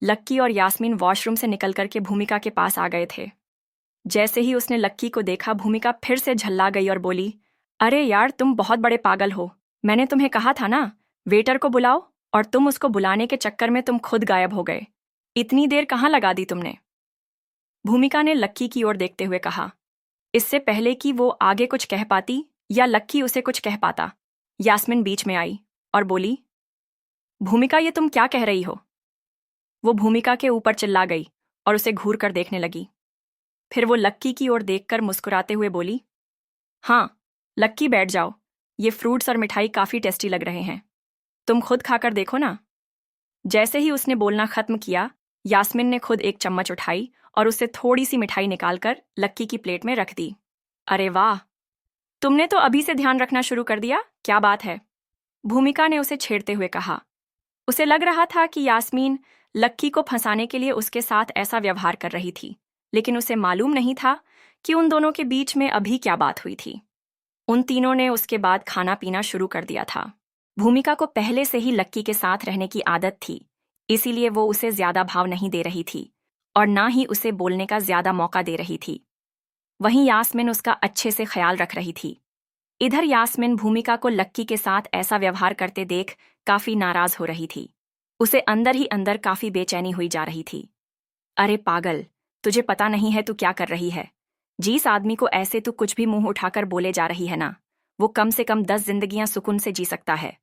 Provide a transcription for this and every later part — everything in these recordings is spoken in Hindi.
लक्की और यास्मीन वॉशरूम से निकल कर के भूमिका के पास आ गए थे। जैसे ही उसने लक्की को देखा, भूमिका फिर से झल्ला गई और बोली, अरे यार, तुम बहुत बड़े पागल हो। मैंने तुम्हें कहा था ना, वेटर को बुलाओ, और तुम उसको बुलाने के चक्कर में तुम खुद गायब हो गए। इतनी देर कहाँ लगा दी तुमने? भूमिका ने लक्की की ओर देखते हुए कहा। इससे पहले कि वो आगे कुछ कह पाती या लक्की उसे कुछ कह पाता, यास्मीन बीच में आई और बोली, भूमिका, ये तुम क्या कह रही हो? वो भूमिका के ऊपर चिल्ला गई और उसे घूर कर देखने लगी। फिर वो लक्की की ओर देखकर मुस्कुराते हुए बोली, हाँ लक्की, बैठ जाओ। ये फ्रूट्स और मिठाई काफ़ी टेस्टी लग रहे हैं, तुम खुद खाकर देखो ना। जैसे ही उसने बोलना खत्म किया, यास्मीन ने खुद एक चम्मच उठाई और उससे थोड़ी सी मिठाई निकालकर लक्की की प्लेट में रख दी। अरे वाह, तुमने तो अभी से ध्यान रखना शुरू कर दिया, क्या बात है? भूमिका ने उसे छेड़ते हुए कहा। उसे लग रहा था कि यास्मीन लक्की को फंसाने के लिए उसके साथ ऐसा व्यवहार कर रही थी, लेकिन उसे मालूम नहीं था कि उन दोनों के बीच में अभी क्या बात हुई थी। उन तीनों ने उसके बाद खाना पीना शुरू कर दिया था। भूमिका को पहले से ही लक्की के साथ रहने की आदत थी, इसीलिए वो उसे ज्यादा भाव नहीं दे रही थी और ना ही उसे बोलने का ज्यादा मौका दे रही थी। वहीं यास्मीन उसका अच्छे से ख्याल रख रही थी। इधर यास्मीन भूमिका को लक्की के साथ ऐसा व्यवहार करते देख काफी नाराज हो रही थी। उसे अंदर ही अंदर काफी बेचैनी हुई जा रही थी। अरे पागल, तुझे पता नहीं है तू क्या कर रही है? जिस आदमी को ऐसे तू कुछ भी मुंह उठाकर बोले जा रही है ना, वो कम से कम 10 जिंदगियां सुकून से जी सकता है।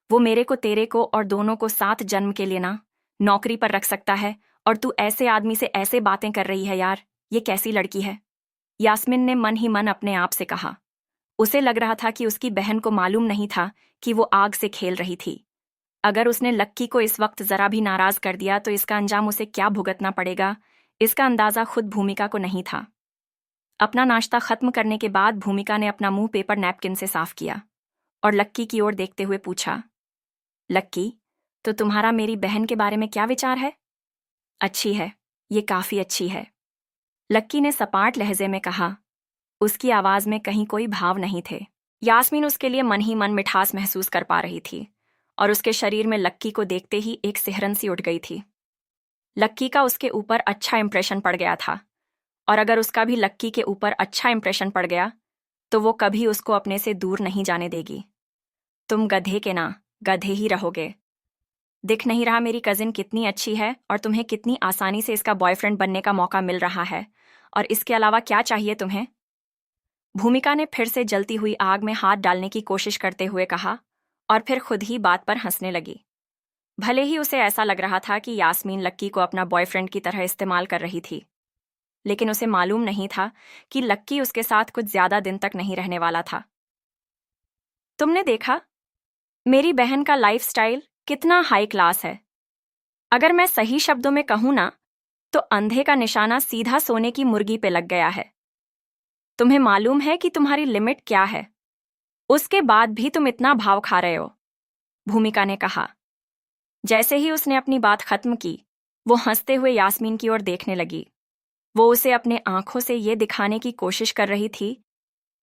वो मेरे को, तेरे को और दोनों को 7 जन्म के लिए ना नौकरी पर रख सकता है, और तू ऐसे आदमी से ऐसे बातें कर रही है यार, ये कैसी लड़की है? यास्मीन ने मन ही मन अपने आप से कहा। उसे लग रहा था कि उसकी बहन को मालूम नहीं था कि वो आग से खेल रही थी। अगर उसने लक्की को इस वक्त जरा भी नाराज कर दिया तो इसका अंजाम उसे क्या भुगतना पड़ेगा, इसका अंदाजा खुद भूमिका को नहीं था। अपना नाश्ता खत्म करने के बाद भूमिका ने अपना मुंह पेपर नैपकिन से साफ किया और लक्की की ओर देखते हुए पूछा, लक्की, तो तुम्हारा मेरी बहन के बारे में क्या विचार है? अच्छी है, ये काफी अच्छी है, लक्की ने सपाट लहजे में कहा। उसकी आवाज में कहीं कोई भाव नहीं थे। यास्मीन उसके लिए मन ही मन मिठास महसूस कर पा रही थी और उसके शरीर में लक्की को देखते ही एक सिहरन सी उठ गई थी। लक्की का उसके ऊपर अच्छा इंप्रेशन पड़ गया था, और अगर उसका भी लक्की के ऊपर अच्छा इंप्रेशन पड़ गया तो वो कभी उसको अपने से दूर नहीं जाने देगी। तुम गधे के ना गधे ही रहोगे। दिख नहीं रहा मेरी कजिन कितनी अच्छी है और तुम्हें कितनी आसानी से इसका बॉयफ्रेंड बनने का मौका मिल रहा है, और इसके अलावा क्या चाहिए तुम्हें? भूमिका ने फिर से जलती हुई आग में हाथ डालने की कोशिश करते हुए कहा और फिर खुद ही बात पर हंसने लगी। भले ही उसे ऐसा लग रहा था कि यास्मीन लक्की को अपना बॉयफ्रेंड की तरह इस्तेमाल कर रही थी, लेकिन उसे मालूम नहीं था कि लक्की उसके साथ कुछ ज्यादा दिन तक नहीं रहने वाला था। तुमने देखा, मेरी बहन का लाइफस्टाइल कितना हाई क्लास है। अगर मैं सही शब्दों में कहूं ना, तो अंधे का निशाना सीधा सोने की मुर्गी पे लग गया है। तुम्हें मालूम है कि तुम्हारी लिमिट क्या है, उसके बाद भी तुम इतना भाव खा रहे हो, भूमिका ने कहा। जैसे ही उसने अपनी बात खत्म की, वो हंसते हुए यास्मीन की ओर देखने लगी। वो उसे अपने आंखों से ये दिखाने की कोशिश कर रही थी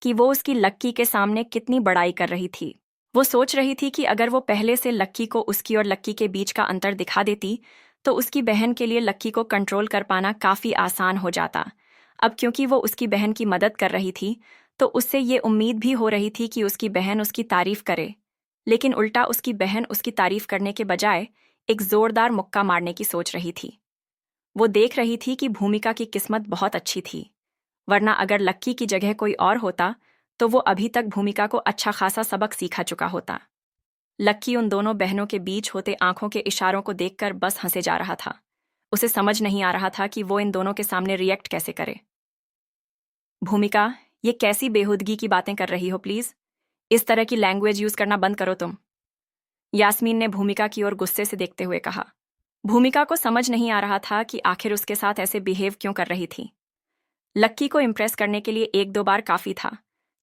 कि वो उसकी लक्की के सामने कितनी बड़ाई कर रही थी। वो सोच रही थी कि अगर वो पहले से लक्की को उसकी और लक्की के बीच का अंतर दिखा देती तो उसकी बहन के लिए लक्की को कंट्रोल कर पाना काफी आसान हो जाता। अब क्योंकि वो उसकी बहन की मदद कर रही थी, तो उससे ये उम्मीद भी हो रही थी कि उसकी बहन उसकी तारीफ करे, लेकिन उल्टा उसकी बहन उसकी तारीफ करने के बजाय एक जोरदार मुक्का मारने की सोच रही थी। वो देख रही थी कि भूमिका की किस्मत बहुत अच्छी थी, वरना अगर लक्की की जगह कोई और होता तो वो अभी तक भूमिका को अच्छा खासा सबक सीखा चुका होता। लक्की उन दोनों बहनों के बीच होते आंखों के इशारों को देखकर बस हंसे जा रहा था। उसे समझ नहीं आ रहा था कि वो इन दोनों के सामने रिएक्ट कैसे करे। भूमिका, ये कैसी बेहूदगी की बातें कर रही हो? प्लीज इस तरह की लैंग्वेज यूज करना बंद करो तुम, यास्मीन ने भूमिका की ओर गुस्से से देखते हुए कहा। भूमिका को समझ नहीं आ रहा था कि आखिर उसके साथ ऐसे बिहेव क्यों कर रही थी। लक्की को इम्प्रेस करने के लिए 1-2 बार काफी था,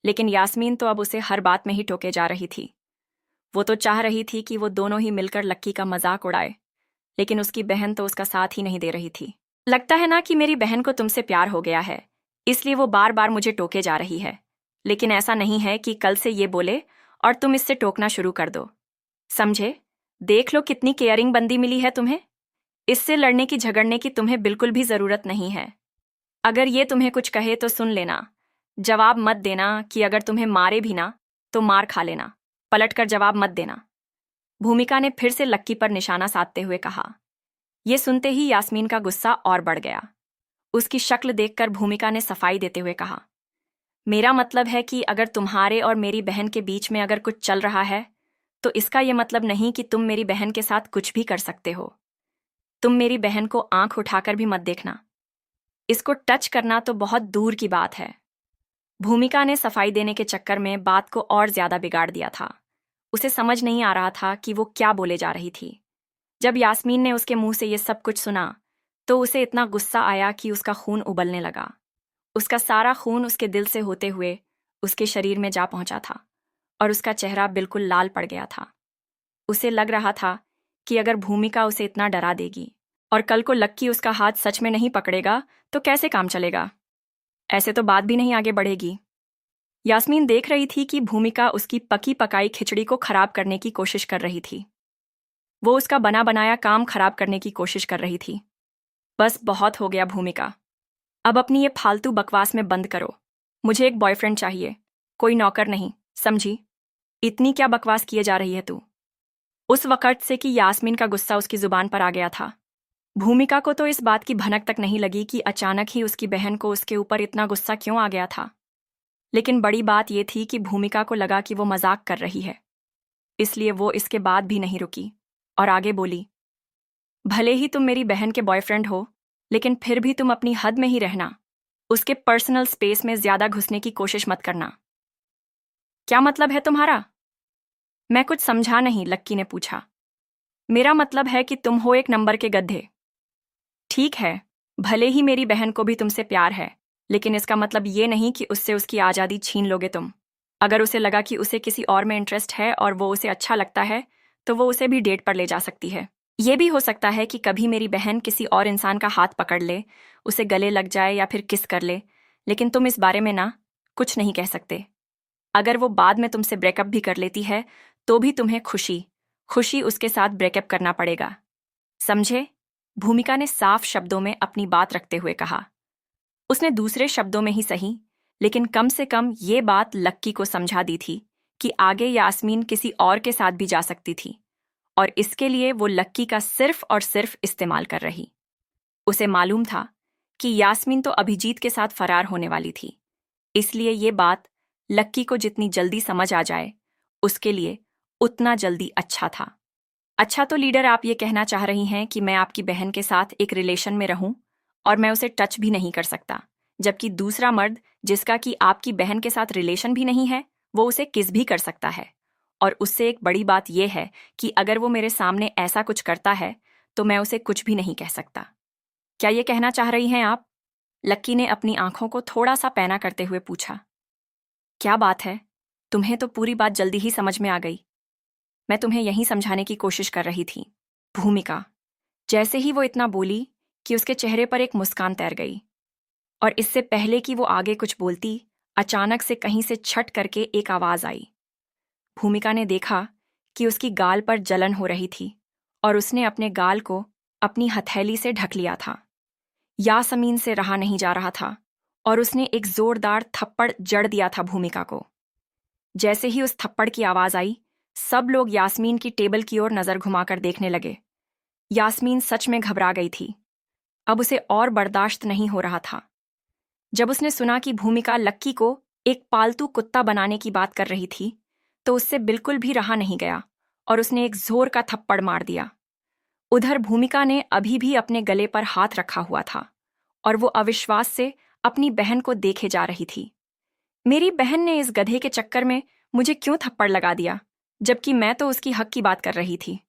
लेकिन यास्मीन तो अब उसे हर बात में ही टोके जा रही थी। वो तो चाह रही थी कि वो दोनों ही मिलकर लक्की का मजाक उड़ाए, लेकिन उसकी बहन तो उसका साथ ही नहीं दे रही थी। लगता है ना कि मेरी बहन को तुमसे प्यार हो गया है, इसलिए वो बार बार मुझे टोके जा रही है, लेकिन ऐसा नहीं है कि कल से ये बोले और तुम इससे टोकना शुरू कर दो। समझे? देख लो कितनी केयरिंग बंदी मिली है तुम्हें। इससे लड़ने की झगड़ने की तुम्हें बिल्कुल भी जरूरत नहीं है। अगर ये तुम्हें कुछ कहे तो सुन लेना, जवाब मत देना कि अगर तुम्हें मारे भी ना तो मार खा लेना, पलटकर जवाब मत देना। भूमिका ने फिर से लक्की पर निशाना साधते हुए कहा। ये सुनते ही यास्मीन का गुस्सा और बढ़ गया। उसकी शक्ल देखकर भूमिका ने सफाई देते हुए कहा, मेरा मतलब है कि अगर तुम्हारे और मेरी बहन के बीच में अगर कुछ चल रहा है तो इसका यह मतलब नहीं कि तुम मेरी बहन के साथ कुछ भी कर सकते हो। तुम मेरी बहन को आंख उठाकर भी मत देखना, इसको टच करना तो बहुत दूर की बात है। भूमिका ने सफाई देने के चक्कर में बात को और ज्यादा बिगाड़ दिया था। उसे समझ नहीं आ रहा था कि वो क्या बोले जा रही थी। जब यास्मीन ने उसके मुंह से ये सब कुछ सुना तो उसे इतना गुस्सा आया कि उसका खून उबलने लगा। उसका सारा खून उसके दिल से होते हुए उसके शरीर में जा पहुंचा था और उसका चेहरा बिल्कुल लाल पड़ गया था। उसे लग रहा था कि अगर भूमिका उसे इतना डरा देगी और कल को लक्की उसका हाथ सच में नहीं पकड़ेगा तो कैसे काम चलेगा। ऐसे तो बात भी नहीं आगे बढ़ेगी। यास्मीन देख रही थी कि भूमिका उसकी पकी पकाई खिचड़ी को खराब करने की कोशिश कर रही थी। वो उसका बना बनाया काम खराब करने की कोशिश कर रही थी। बस बहुत हो गया भूमिका, अब अपनी ये फालतू बकवास में बंद करो। मुझे एक बॉयफ्रेंड चाहिए, कोई नौकर नहीं, समझी? इतनी क्या बकवास किए जा रही है तू? उस वक्त से कि यास्मीन का गुस्सा उसकी जुबान पर आ गया था। भूमिका को तो इस बात की भनक तक नहीं लगी कि अचानक ही उसकी बहन को उसके ऊपर इतना गुस्सा क्यों आ गया था। लेकिन बड़ी बात यह थी कि भूमिका को लगा कि वो मजाक कर रही है, इसलिए वो इसके बाद भी नहीं रुकी और आगे बोली, भले ही तुम मेरी बहन के बॉयफ्रेंड हो लेकिन फिर भी तुम अपनी हद में ही रहना। उसके पर्सनल स्पेस में ज्यादा घुसने की कोशिश मत करना। क्या मतलब है तुम्हारा? मैं कुछ समझा नहीं, लक्की ने पूछा। मेरा मतलब है कि तुम हो एक नंबर के गधे। ठीक है, भले ही मेरी बहन को भी तुमसे प्यार है, लेकिन इसका मतलब ये नहीं कि उससे उसकी आज़ादी छीन लोगे तुम। अगर उसे लगा कि उसे किसी और में इंटरेस्ट है और वो उसे अच्छा लगता है तो वो उसे भी डेट पर ले जा सकती है। ये भी हो सकता है कि कभी मेरी बहन किसी और इंसान का हाथ पकड़ ले, उसे गले लग जाए या फिर किस कर ले, लेकिन तुम इस बारे में ना कुछ नहीं कह सकते। अगर वो बाद में तुमसे ब्रेकअप भी कर लेती है तो भी तुम्हें खुशी खुशी उसके साथ ब्रेकअप करना पड़ेगा, समझे? भूमिका ने साफ शब्दों में अपनी बात रखते हुए कहा। उसने दूसरे शब्दों में ही सही, लेकिन कम से कम ये बात लक्की को समझा दी थी कि आगे यास्मीन किसी और के साथ भी जा सकती थी और इसके लिए वो लक्की का सिर्फ और सिर्फ इस्तेमाल कर रही। उसे मालूम था कि यास्मीन तो अभिजीत के साथ फरार होने वाली थी, इसलिए ये बात लक्की को जितनी जल्दी समझ आ जाए उसके लिए उतना जल्दी अच्छा था। अच्छा, तो लीडर आप ये कहना चाह रही हैं कि मैं आपकी बहन के साथ एक रिलेशन में रहूं और मैं उसे टच भी नहीं कर सकता, जबकि दूसरा मर्द जिसका कि आपकी बहन के साथ रिलेशन भी नहीं है वो उसे किस भी कर सकता है। और उससे एक बड़ी बात यह है कि अगर वो मेरे सामने ऐसा कुछ करता है तो मैं उसे कुछ भी नहीं कह सकता। क्या ये कहना चाह रही हैं आप? लक्की ने अपनी आंखों को थोड़ा सा पैना करते हुए पूछा। क्या बात है, तुम्हें तो पूरी बात जल्दी ही समझ में आ गई। मैं तुम्हें यही समझाने की कोशिश कर रही थी। भूमिका, जैसे ही वो इतना बोली कि उसके चेहरे पर एक मुस्कान तैर गई और इससे पहले कि वो आगे कुछ बोलती, अचानक से कहीं से छट करके एक आवाज आई। भूमिका ने देखा कि उसकी गाल पर जलन हो रही थी और उसने अपने गाल को अपनी हथेली से ढक लिया था। यास्मीन से रहा नहीं जा रहा था और उसने एक जोरदार थप्पड़ जड़ दिया था भूमिका को। जैसे ही उस थप्पड़ की आवाज आई, सब लोग यास्मीन की टेबल की ओर नजर घुमाकर देखने लगे। यास्मीन सच में घबरा गई थी। अब उसे और बर्दाश्त नहीं हो रहा था। जब उसने सुना कि भूमिका लक्की को एक पालतू कुत्ता बनाने की बात कर रही थी तो उससे बिल्कुल भी रहा नहीं गया और उसने एक जोर का थप्पड़ मार दिया। उधर भूमिका ने अभी भी अपने गले पर हाथ रखा हुआ था और वो अविश्वास से अपनी बहन को देखे जा रही थी। मेरी बहन ने इस गधे के चक्कर में मुझे क्यों थप्पड़ लगा दिया, जबकि मैं तो उसकी हक की बात कर रही थी।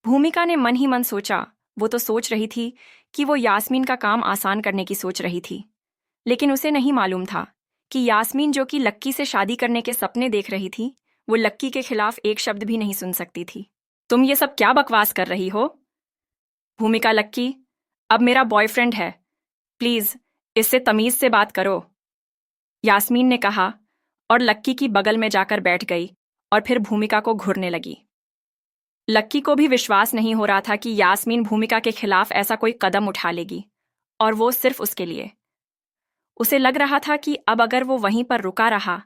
भूमिका ने मन ही मन सोचा। वो तो सोच रही थी कि वो यास्मीन का काम आसान करने की सोच रही थी, लेकिन उसे नहीं मालूम था कि यास्मीन जो कि लक्की से शादी करने के सपने देख रही थी, वो लक्की के खिलाफ एक शब्द भी नहीं सुन सकती थी। तुम ये सब क्या बकवास कर रही हो? भूमिका, लक्की अब मेरा बॉयफ्रेंड है, प्लीज इससे तमीज से बात करो, यास्मीन ने कहा और लक्की की बगल में जाकर बैठ गई और फिर भूमिका को घूरने लगी। लक्की को भी विश्वास नहीं हो रहा था कि यास्मीन भूमिका के खिलाफ ऐसा कोई कदम उठा लेगी, और वो सिर्फ उसके लिए। उसे लग रहा था कि अब अगर वो वहीं पर रुका रहा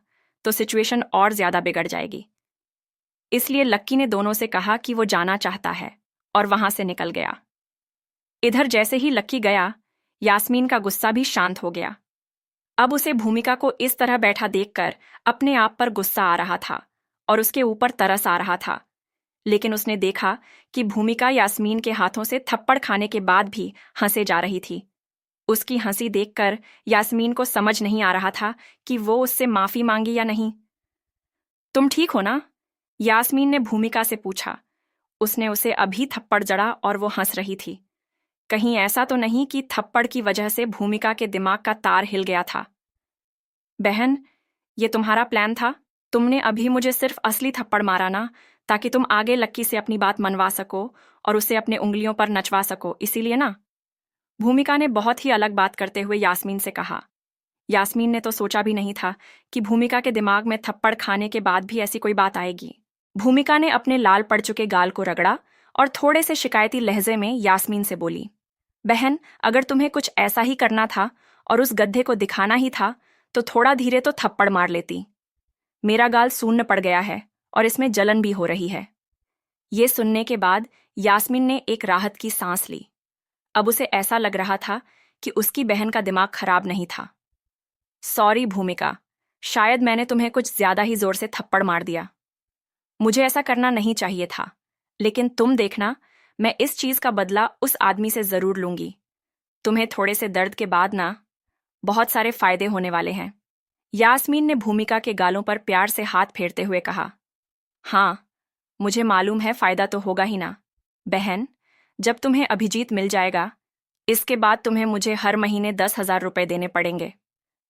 तो सिचुएशन और ज्यादा बिगड़ जाएगी। इसलिए लक्की ने दोनों से कहा कि वो जाना चाहता है और वहां से निकल गया। इधर जैसे ही लक्की गया, यास्मीन का गुस्सा भी शांत हो गया। अब उसे भूमिका को इस तरह बैठा देखकर अपने आप पर गुस्सा आ रहा था और उसके ऊपर तरस आ रहा था। लेकिन उसने देखा कि भूमिका यास्मीन के हाथों से थप्पड़ खाने के बाद भी हंसे जा रही थी। उसकी हंसी देखकर यास्मीन को समझ नहीं आ रहा था कि वो उससे माफी मांगी या नहीं। तुम ठीक हो ना? यास्मीन ने भूमिका से पूछा। उसने उसे अभी थप्पड़ जड़ा और वो हंस रही थी। कहीं ऐसा तो नहीं कि थप्पड़ की वजह से भूमिका के दिमाग का तार हिल गया था? बहन, ये तुम्हारा प्लान था? तुमने अभी मुझे सिर्फ असली थप्पड़ मारा ना, ताकि तुम आगे लक्की से अपनी बात मनवा सको और उसे अपने उंगलियों पर नचवा सको, इसीलिए ना? भूमिका ने बहुत ही अलग बात करते हुए यास्मीन से कहा। यास्मीन ने तो सोचा भी नहीं था कि भूमिका के दिमाग में थप्पड़ खाने के बाद भी ऐसी कोई बात आएगी। भूमिका ने अपने लाल पड़ चुके गाल को रगड़ा और थोड़े से शिकायती लहजे में यास्मीन से बोली, बहन, अगर तुम्हें कुछ ऐसा ही करना था और उस गड्ढे को दिखाना ही था तो थोड़ा धीरे तो थप्पड़ मार लेती। मेरा गाल सून्न पड़ गया है और इसमें जलन भी हो रही है। ये सुनने के बाद यास्मीन ने एक राहत की सांस ली। अब उसे ऐसा लग रहा था कि उसकी बहन का दिमाग खराब नहीं था। सॉरी भूमिका, शायद मैंने तुम्हें कुछ ज्यादा ही जोर से थप्पड़ मार दिया। मुझे ऐसा करना नहीं चाहिए था, लेकिन तुम देखना, मैं इस चीज का बदला उस आदमी से जरूर लूंगी। तुम्हें थोड़े से दर्द के बाद ना बहुत सारे फायदे होने वाले हैं। यास्मीन ने भूमिका के गालों पर प्यार से हाथ फेरते हुए कहा। हाँ, मुझे मालूम है फायदा तो होगा ही ना। बहन, जब तुम्हें अभिजीत मिल जाएगा, इसके बाद तुम्हें मुझे हर महीने 10,000 रुपए देने पड़ेंगे।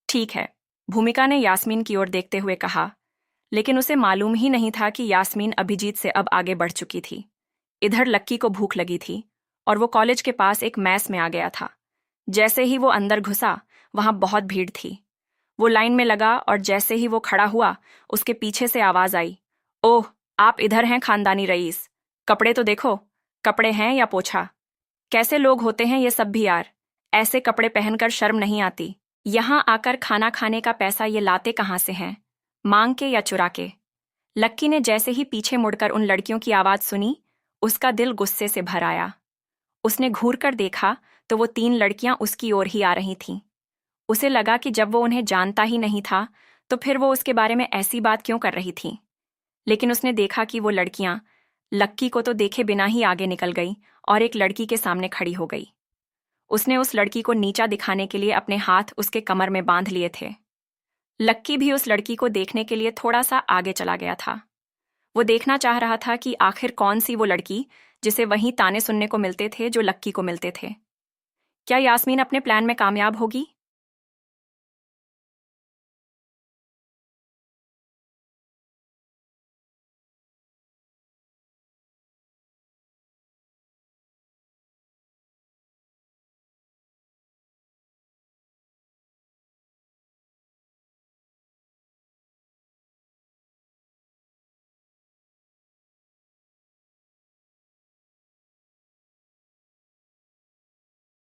ठीक है, भूमिका ने यास्मीन की ओर देखते हुए कहा, लेकिन उसे मालूम ही नहीं था कि यास्मीन अभिजीत से अब आगे बढ़ चुकी थी। इधर लक्की को भूख लगी थी और वो कॉलेज के पास एक मैस में आ गया था। जैसे ही वो अंदर घुसा, वहां बहुत भीड़ थी। वो लाइन में लगा और जैसे ही वो खड़ा हुआ, उसके पीछे से आवाज आई, ओह, आप इधर हैं खानदानी रईस। कपड़े तो देखो, कपड़े हैं या पोछा? कैसे लोग होते हैं ये सब भी यार, ऐसे कपड़े पहनकर शर्म नहीं आती? यहां आकर खाना खाने का पैसा ये लाते कहां से हैं, मांग के या चुरा के? लक्की ने जैसे ही पीछे मुड़कर उन लड़कियों की आवाज सुनी, उसका दिल गुस्से से भर आया। उसने घूर कर देखा तो वो 3 लड़कियां उसकी ओर ही आ रही थीं। उसे लगा कि जब वो उन्हें जानता ही नहीं था तो फिर वो उसके बारे में ऐसी बात क्यों कर रही थीं। लेकिन उसने देखा कि वो लड़कियां लक्की को तो देखे बिना ही आगे निकल गई और एक लड़की के सामने खड़ी हो गई। उसने उस लड़की को नीचा दिखाने के लिए अपने हाथ उसके कमर में बांध लिए थे। लक्की भी उस लड़की को देखने के लिए थोड़ा सा आगे चला गया था। वो देखना चाह रहा था कि आखिर कौन सी वो लड़की जिसे वहीं ताने सुनने को मिलते थे जो लक्की को मिलते थे। क्या यास्मीन अपने प्लान में कामयाब होगी?